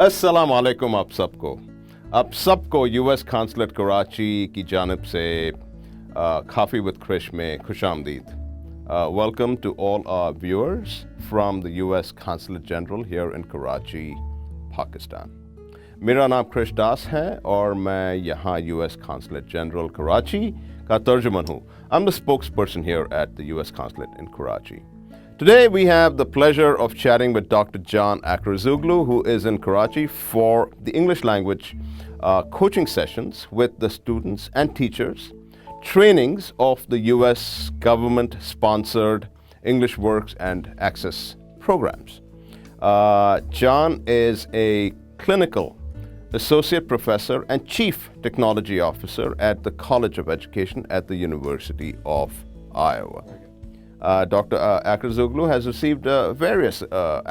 अस्सलाम वालेकुम आप सबको यूएस कॉन्सुलेट कराची की जानिब से Coffee with Krish में खुशामदीद. Welcome to all our viewers from the US Consulate General here in Karachi, Pakistan. मेरा नाम क्रिश दास है और मैं यहाँ US Consulate General कराची का तर्जुमान हूँ. I'm the spokesperson here at the US Consulate in Karachi. Today we have the pleasure of chatting with Dr. John Akrazoglu, who is in Karachi for the English language coaching sessions with the students and teachers, trainings of the US government-sponsored English Works and Access programs. John is a clinical associate professor and chief technology officer at the College of Education at the University of Iowa. Dr. Akrazoglu has received various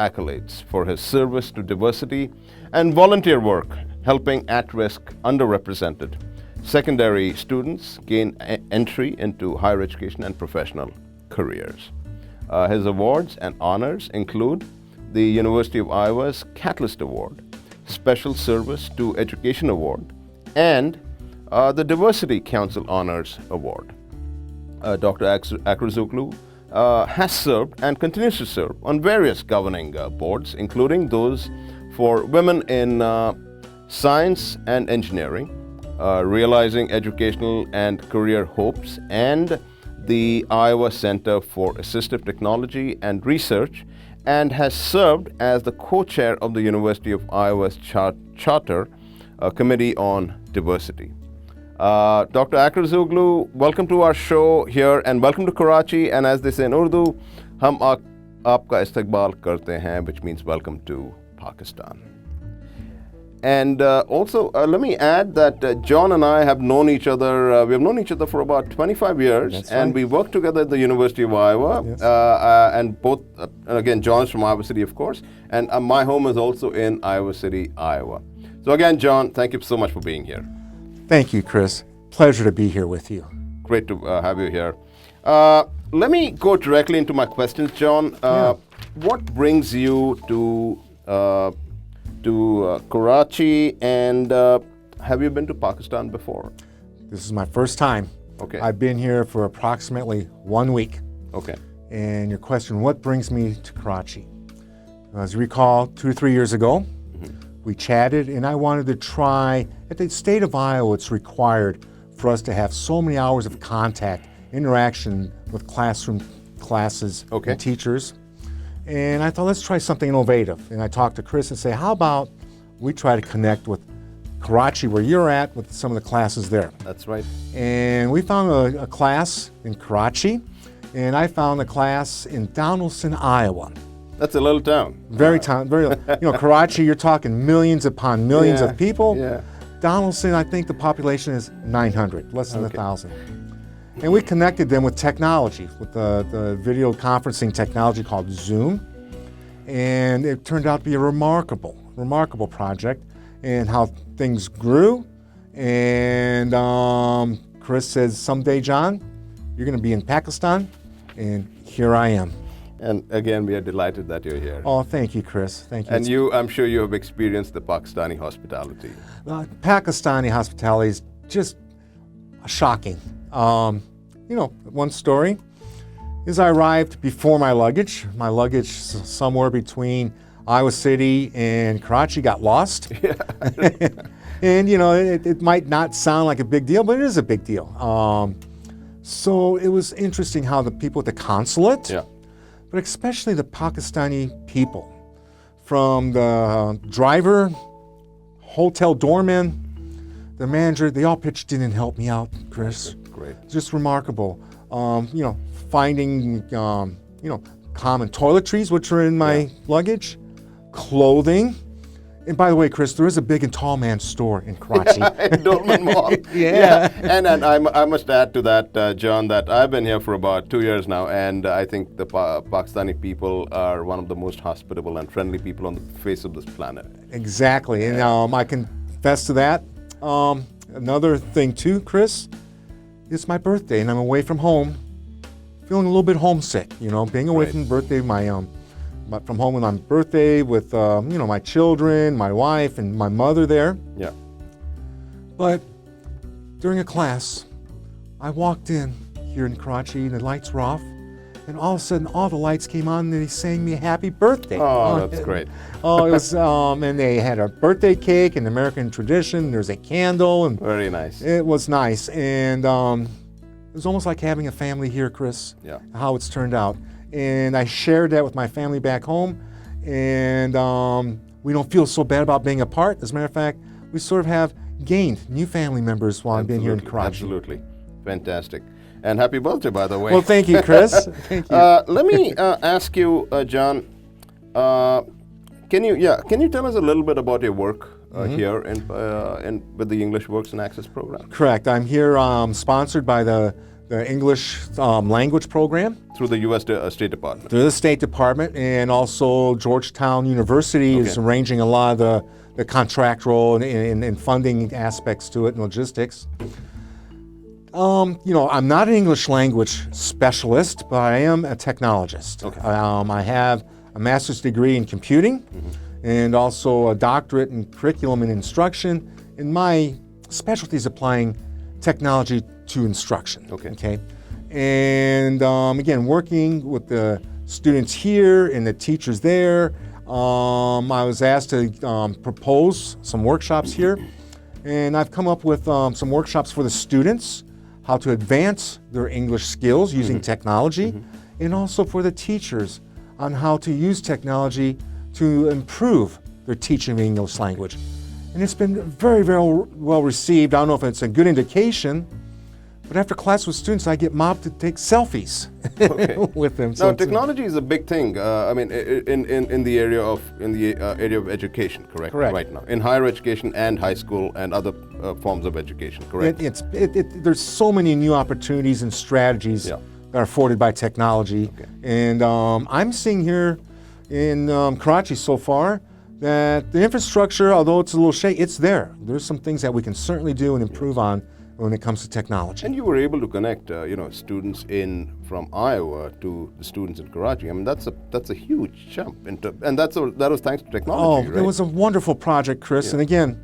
accolades for his service to diversity and volunteer work, helping at-risk, underrepresented secondary students gain entry into higher education and professional careers. His awards and honors include the University of Iowa's Catalyst Award, Special Service to Education Award, and the Diversity Council Honors Award. Dr. Akrazoglu has served and continues to serve on various governing boards, including those for women in science and engineering, realizing educational and career hopes, and the Iowa Center for Assistive Technology and Research, and has served as the co-chair of the University of Iowa's Charter Committee on Diversity. Dr. Akrazoglu, welcome to our show here and welcome to Karachi, and as they say in Urdu, hum aapka istiqbal karte hain, which means welcome to Pakistan. And also, let me add that John and I have known each other, we have known each other for about 25 years. That's and right. We worked together at the University of Iowa. Yes. And both, again, John is from Iowa City, of course, and my home is also in Iowa City, Iowa. So again, John, thank you so much for being here. Thank you, Chris. Pleasure to be here with you. Great to have you here. Let me go directly into my questions, John. What brings you to Karachi, and have you been to Pakistan before? This is my first time. Okay. I've been here for approximately 1 week. Okay. And your question, what brings me to Karachi? As you recall, 2 or 3 years ago, we chatted, and I wanted to try, at the state of Iowa, it's required for us to have so many hours of contact, interaction with classroom classes and teachers. And I thought, let's try something innovative. And I talked to Chris and say, how about we try to connect with Karachi, where you're at, with some of the classes there. That's right. And we found a class in Karachi, and I found a class in Donaldson, Iowa. That's a little town. Very, Karachi, you're talking millions upon millions of people. Yeah. Donaldson, I think the population is 900, less than 1,000. And we connected them with technology, with the video conferencing technology called Zoom. And it turned out to be a remarkable project, and how things grew. And Chris says, someday, John, you're going to be in Pakistan, and here I am. And again, we are delighted that you're here. Oh, thank you, Chris. Thank you. And I'm sure you have experienced the Pakistani hospitality. Pakistani hospitality is just shocking. One story is I arrived before my luggage. My luggage somewhere between Iowa City and Karachi got lost. And, it might not sound like a big deal, but it is a big deal. So it was interesting how the people at the consulate, but especially the Pakistani people, from the driver, hotel doorman, the manager, they all pitched in and helped me out, Chris. Great. Just remarkable. Finding, common toiletries, which are in my luggage, clothing. And by the way, Chris, there is a big and tall man store in Karachi. In Dolman Mall. And I must add to that, John, that I've been here for about 2 years now, and I think the Pakistani people are one of the most hospitable and friendly people on the face of this planet. Exactly, and I confess to that. Another thing too, Chris, it's my birthday, and I'm away from home, feeling a little bit homesick. Being away from the birthday of my from home on my birthday with my children, my wife, and my mother there. Yeah. But during a class, I walked in here in Karachi and the lights were off, and all of a sudden all the lights came on and they sang me a happy birthday. Oh, that's great. Oh, it was, and they had a birthday cake in American tradition. There's a candle, and Very nice. it was nice. And it was almost like having a family here, Chris. Yeah. How it's turned out. And I shared that with my family back home, and we don't feel so bad about being apart. As a matter of fact, we sort of have gained new family members while I've been here in Karachi. Absolutely. Fantastic. And happy birthday, by the way. Well, thank you, Chris. Thank you. Let me ask you, John, can you tell us a little bit about your work here in with the English Works and Access program? Correct. I'm here sponsored by the English language program Through the U.S. State Department. through the State Department, and also Georgetown University is arranging a lot of the contractual and funding aspects to it and logistics. I'm not an English language specialist, but I am a technologist. Okay. I have a master's degree in computing and also a doctorate in curriculum and instruction. And my specialty is applying technology to instruction. Okay. And again, working with the students here and the teachers there, I was asked to propose some workshops here. And I've come up with some workshops for the students, how to advance their English skills using technology, and also for the teachers on how to use technology to improve their teaching of English language. And it's been very, very well received. I don't know if it's a good indication, but after class with students, I get mobbed to take selfies with them. Now, technology is a big thing. I mean, in the area of education, correct? Correct. Right now, in higher education and high school and other forms of education, correct? There's so many new opportunities and strategies that are afforded by technology, and I'm seeing here in Karachi so far that the infrastructure, although it's a little shaky, it's there. There's some things that we can certainly do and improve on when it comes to technology. And you were able to connect, students from Iowa to the students in Karachi. I mean, that's a huge jump, and that was thanks to technology. Right? It was a wonderful project, Chris. And again,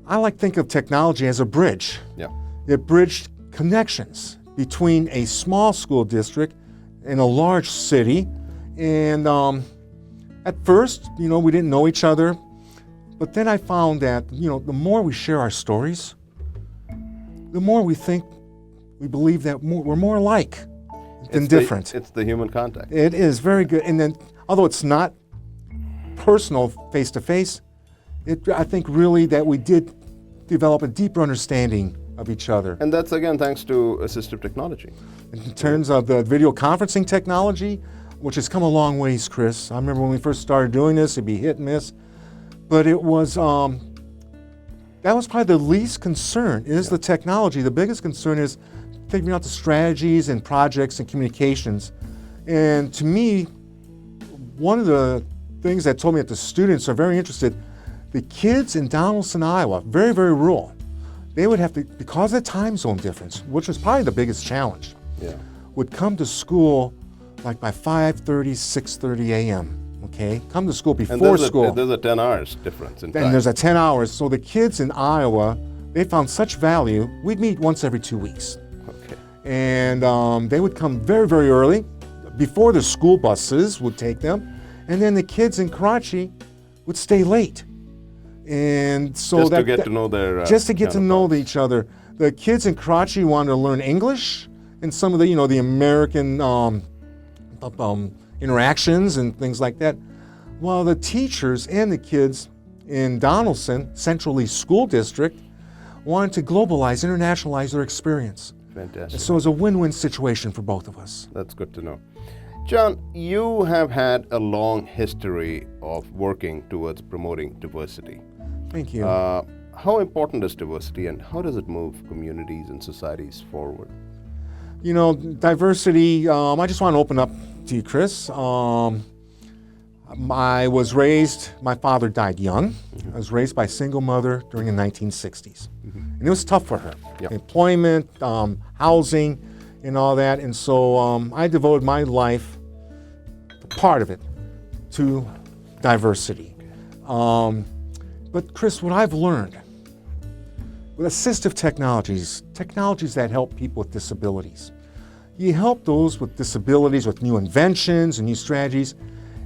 I like to think of technology as a bridge. Yeah. It bridged connections between a small school district and a large city. And at first, we didn't know each other, but then I found that the more we share our stories, the more we believe that we're more alike than different. It's the human contact. It is very good. And then, although it's not personal face-to-face, I think really that we did develop a deeper understanding of each other. And that's, again, thanks to assistive technology. In terms of the video conferencing technology, which has come a long ways, Chris. I remember when we first started doing this, it'd be hit and miss. But it was... that was probably the least concern, is the technology. The biggest concern is figuring out the strategies and projects and communications. And to me, one of the things that told me that the students are very interested, the kids in Donaldson, Iowa, very, very rural, they would have to, because of the time zone difference, which was probably the biggest challenge, would come to school like by 5:30, 6:30 a.m. Okay, come to school before school. There's a 10 hours difference in time. And there's a 10 hours. So the kids in Iowa, they found such value. We'd meet once every 2 weeks. Okay. And they would come very, very early, before the school buses would take them. And then the kids in Karachi would stay late. And so just to get to know their just to get to know each other. The kids in Karachi wanted to learn English and some of the the American interactions and things like that, while the teachers and the kids in Donaldson, Central East School District, wanted to globalize, internationalize their experience. Fantastic. And so it was a win-win situation for both of us. That's good to know. John, you have had a long history of working towards promoting diversity. Thank you. How important is diversity, and how does it move communities and societies forward? Diversity, I just want to open up to you, Chris. I was raised, my father died young. I was raised by a single mother during the 1960s. And it was tough for her. Employment, housing, and all that. And so I devoted my life, part of it, to diversity. But Chris, what I've learned with assistive technologies that help people with disabilities, you help those with disabilities with new inventions and new strategies,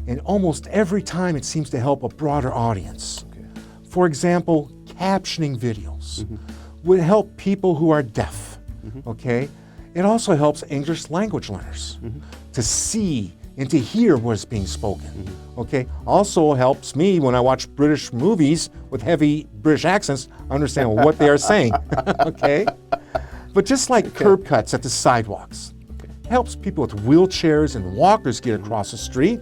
and almost every time it seems to help a broader audience. Okay. For example, captioning videos would help people who are deaf, okay? It also helps English language learners to see and to hear what is being spoken, okay? Also helps me when I watch British movies with heavy British accents, understand what they are saying, okay? But just like curb cuts at the sidewalks, helps people with wheelchairs and walkers get across the street,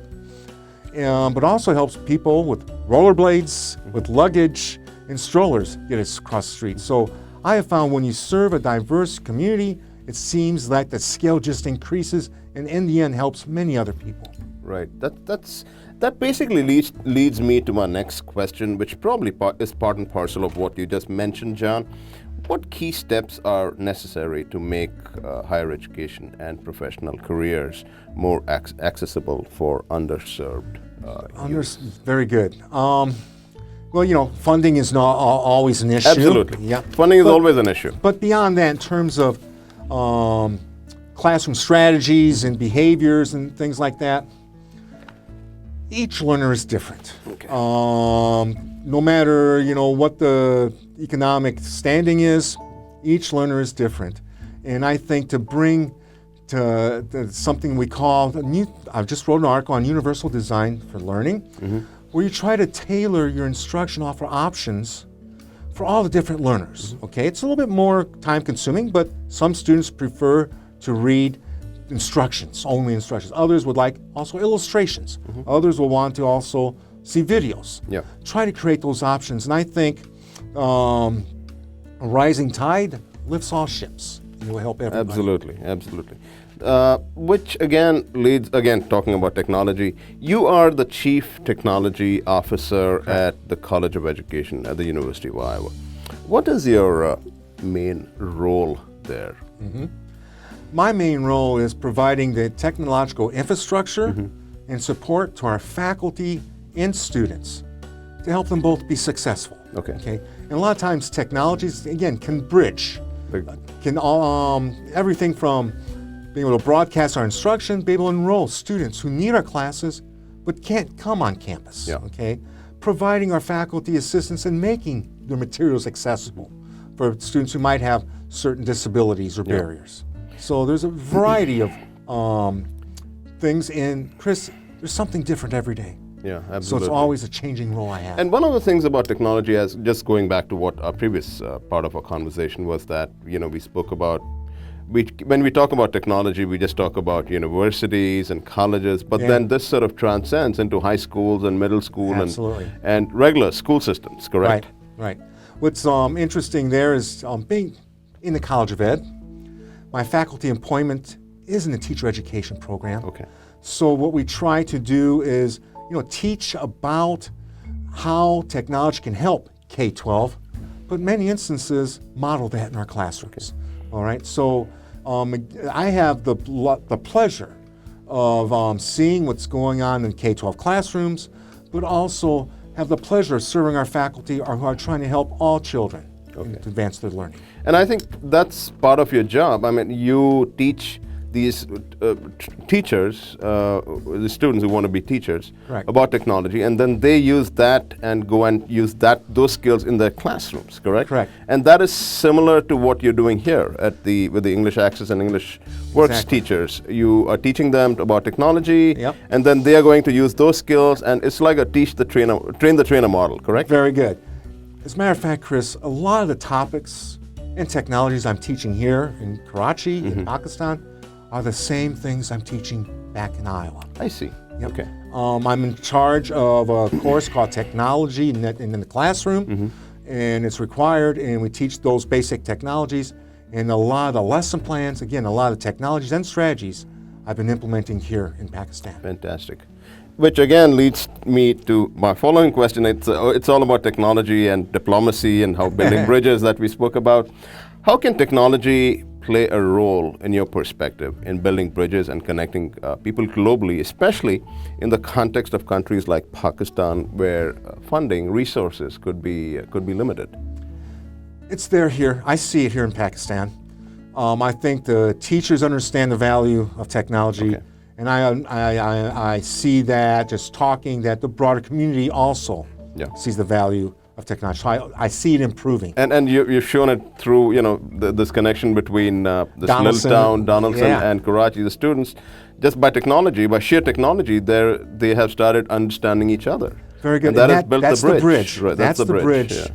but also helps people with rollerblades, with luggage, and strollers get across the street. So I have found when you serve a diverse community, it seems like the scale just increases and in the end helps many other people. Right. That basically leads me to my next question, which probably is part and parcel of what you just mentioned, John. What key steps are necessary to make higher education and professional careers more accessible for underserved youth? Very good. Well, funding is not always an issue. Absolutely. Yeah. Funding is always an issue. But beyond that, in terms of classroom strategies and behaviors and things like that, each learner is different. Okay. No matter what the economic standing is, each learner is different. And I think to bring to something we call I just wrote an article on universal design for learning, where you try to tailor your instruction, offer options for all the different learners. Okay, it's a little bit more time consuming, but some students prefer to read instructions, only instructions. Others would like also illustrations. Others will want to also see videos. Yeah. Try to create those options. And I think a rising tide lifts all ships. It will help everybody. Absolutely. Which again leads, talking about technology, you are the Chief Technology Officer at the College of Education at the University of Iowa. What is your main role there? My main role is providing the technological infrastructure and support to our faculty and students to help them both be successful. Okay. And a lot of times technologies, again, can bridge, everything from being able to broadcast our instruction, be able to enroll students who need our classes but can't come on campus. Yeah. Okay. Providing our faculty assistance and making their materials accessible for students who might have certain disabilities or barriers. So there's a variety of things, and Chris, there's something different every day. Yeah, absolutely. So it's always a changing role I have. And one of the things about technology, as just going back to what our previous part of our conversation was, that we spoke about. When we talk about technology, we just talk about universities and colleges, but then this sort of transcends into high schools and middle school and regular school systems, correct? Right. What's interesting there is being in the College of Ed, my faculty employment is in the teacher education program. Okay. So what we try to do is, teach about how technology can help K-12, but in many instances model that in our classrooms. All right. So I have the pleasure of seeing what's going on in K-12 classrooms, but also have the pleasure of serving our faculty who are trying to help all children to advance their learning. And I think that's part of your job. I mean, you teach these teachers, the students who want to be teachers, about technology, and then they use that and go and use those skills in their classrooms, correct? Correct. And that is similar to what you're doing here with the English Access and English Works teachers. You are teaching them about technology, and then they are going to use those skills, and it's like a train the trainer model, correct? Very good. As a matter of fact, Chris, a lot of the topics and technologies I'm teaching here in Karachi, in Pakistan, are the same things I'm teaching back in Iowa. I see. Okay. I'm in charge of a course called Technology in the Classroom, and it's required, and we teach those basic technologies, and a lot of the lesson plans, again, a lot of the technologies and strategies I've been implementing here in Pakistan. Fantastic. Which again leads me to my following question. It's all about technology and diplomacy and how building bridges that we spoke about. How can technology play a role in your perspective in building bridges and connecting people globally, especially in the context of countries like Pakistan, where funding resources could be limited? It's there here. I see it here in Pakistan. I think the teachers understand the value of technology, Okay. and I see that just talking that the broader community also sees the value of technology. So I see it improving. And you've shown it through, this connection between this little Donaldson, town, Donaldson, yeah. and Karachi. The students, just by technology, by sheer technology, they have started understanding each other. Very good. And that And has built that's the bridge. Right, that's the bridge yeah.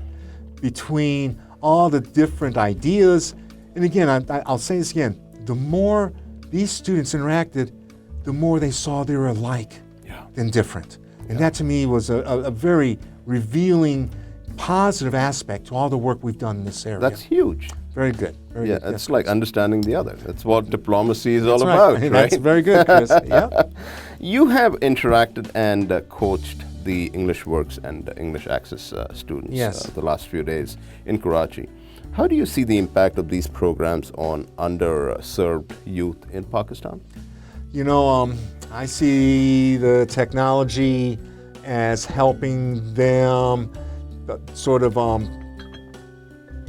between all the different ideas. And again, I'll say this again, the more these students interacted, the more they saw they were alike than different. And that to me was a very revealing, positive aspect to all the work we've done in this area. That's huge. Very good. Very Yeah, good. it's like understanding the other. That's what diplomacy is all That's about, right. right? That's very good, Chris. Yeah. You have interacted and coached the English Works and English Access students Yes. the last few days in Karachi. How do you see the impact of these programs on underserved youth in Pakistan? I see the technology as helping them sort of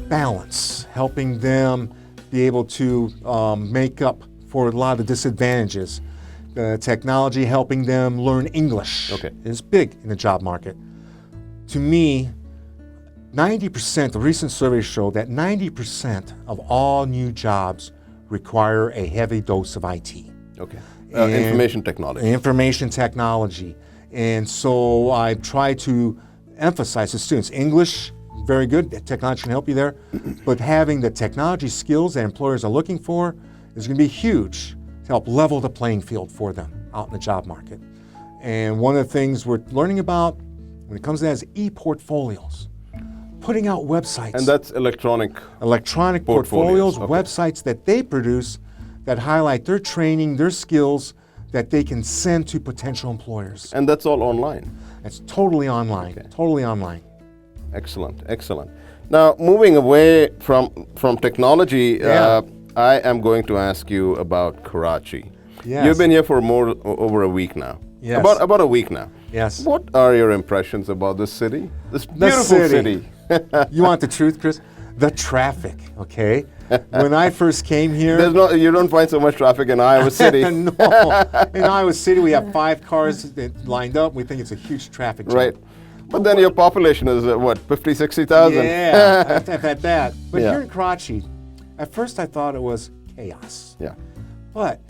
balance, helping them be able to make up for a lot of the disadvantages. The technology helping them learn English is big in the job market. To me, 90%, the recent surveys show that 90% of all new jobs require a heavy dose of IT. Okay. And Information technology. Information technology. And so I try to emphasize to students, English, very good, technology can help you there, but having the technology skills that employers are looking for is going to be huge to help level the playing field for them out in the job market. And one of the things we're learning about when it comes to that is e-portfolios, putting out websites. And that's electronic Portfolios, Okay. websites that they produce that highlight their training, their skills that they can send to potential employers. And that's all online. It's totally online, totally online. Excellent, excellent. Now, moving away from technology, I am going to ask you about Karachi. Yes. You've been here for over a week now. Yes. About a week now. Yes. What are your impressions about this city? This beautiful city. You want the truth, Chris? The traffic, okay? When I first came here... You don't find so much traffic in Iowa City. No. In Iowa City, we have 5 cars that lined up. We think it's a huge traffic jam. Right. But then your population is, 50, 60,000? Yeah, at that. But Yeah. here in Karachi, at first I thought it was chaos. Yeah. But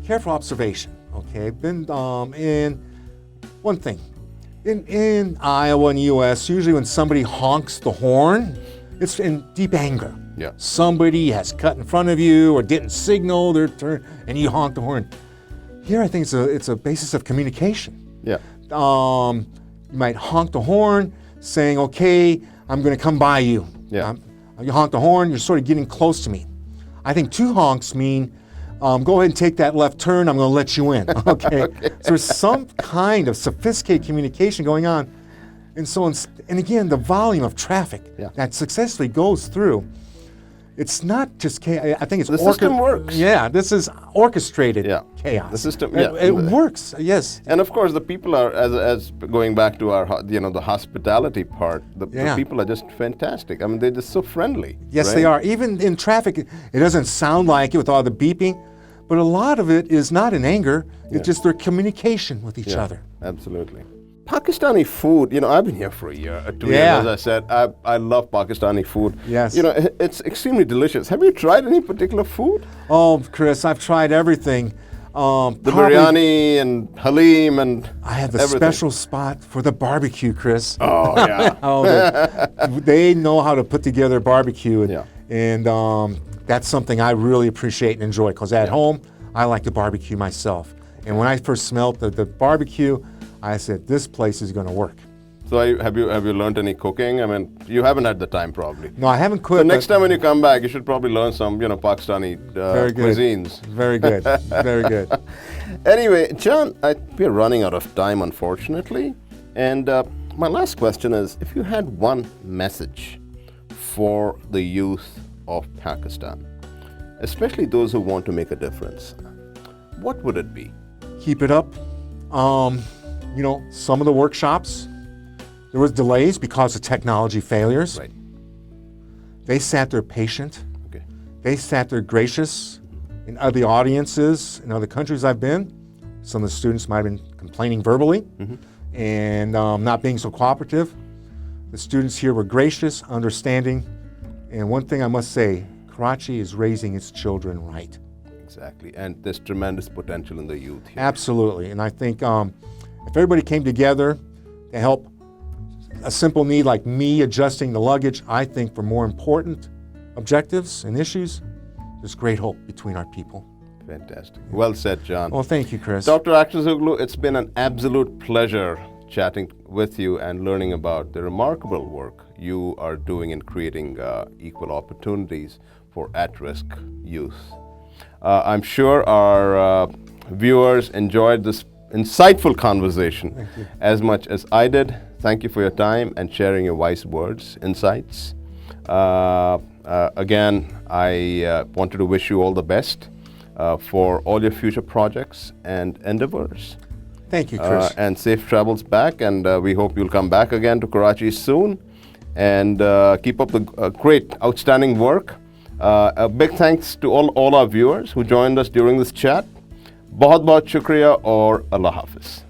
careful observation, okay? Been in one thing. In Iowa and U.S., usually when somebody honks the horn, it's in deep anger. Yeah. Somebody has cut in front of you or didn't signal their turn, and you honk the horn. Here, I think it's a basis of communication. Yeah. You might honk the horn, saying, "Okay, I'm going to come by you." Yeah. You honk the horn, you're sort of getting close to me. I think 2 honks mean, go ahead and take that left turn, I'm going to let you in. Okay. So there's some kind of sophisticated communication going on. And so, and again, the volume of traffic that successfully goes through, it's not just chaos. I think it's The system works. Yeah, this is orchestrated chaos. The system, It works, yes. And of course, the people are, as going back to our, the hospitality part, the people are just fantastic. I mean, they're just so friendly. Yes, right? they are. Even in traffic, it doesn't sound like it with all the beeping, but a lot of it is not in anger. It's just their communication with each other. Absolutely. Pakistani food, I've been here for a year, 2 years, as I said. I love Pakistani food. Yes. It's extremely delicious. Have you tried any particular food? Oh, Chris, I've tried everything. The biryani and halim and I have a everything. special spot for the barbecue, Chris. Oh, yeah. They know how to put together barbecue. Yeah. And that's something I really appreciate and enjoy, because at home, I like to barbecue myself. And when I first smelled the barbecue, I said, this place is going to work. So have you learned any cooking? I mean, you haven't had the time probably. No, I haven't cooked. So next time when you come back, you should probably learn some, Pakistani Very good. cuisines. Very good. Very good. Anyway, John, we're running out of time, unfortunately. And my last question is, if you had one message for the youth of Pakistan, especially those who want to make a difference, what would it be? Keep it up. Some of the workshops, there was delays because of technology failures. Right. They sat there patient. Okay. They sat there gracious. In other audiences, in other countries I've been, some of the students might have been complaining verbally and not being so cooperative. The students here were gracious, understanding, and one thing I must say, Karachi is raising its children right. Exactly, and there's tremendous potential in the youth here. Absolutely, and I think if everybody came together to help a simple need like me adjusting the luggage, I think for more important objectives and issues, there's great hope between our people. Fantastic. Well said, John. Well, thank you, Chris. Dr. Akhtarzoglu, it's been an absolute pleasure chatting with you and learning about the remarkable work you are doing in creating equal opportunities for at-risk youth. I'm sure our viewers enjoyed this insightful conversation as much as I did. Thank you for your time and sharing your wise words, insights. Again, I wanted to wish you all the best for all your future projects and endeavors. Thank you, Chris. And safe travels back, and we hope you'll come back again to Karachi soon and keep up the great, outstanding work. A big thanks to all our viewers who joined us during this chat. Bahut bahut shukriya aur Allah Hafiz.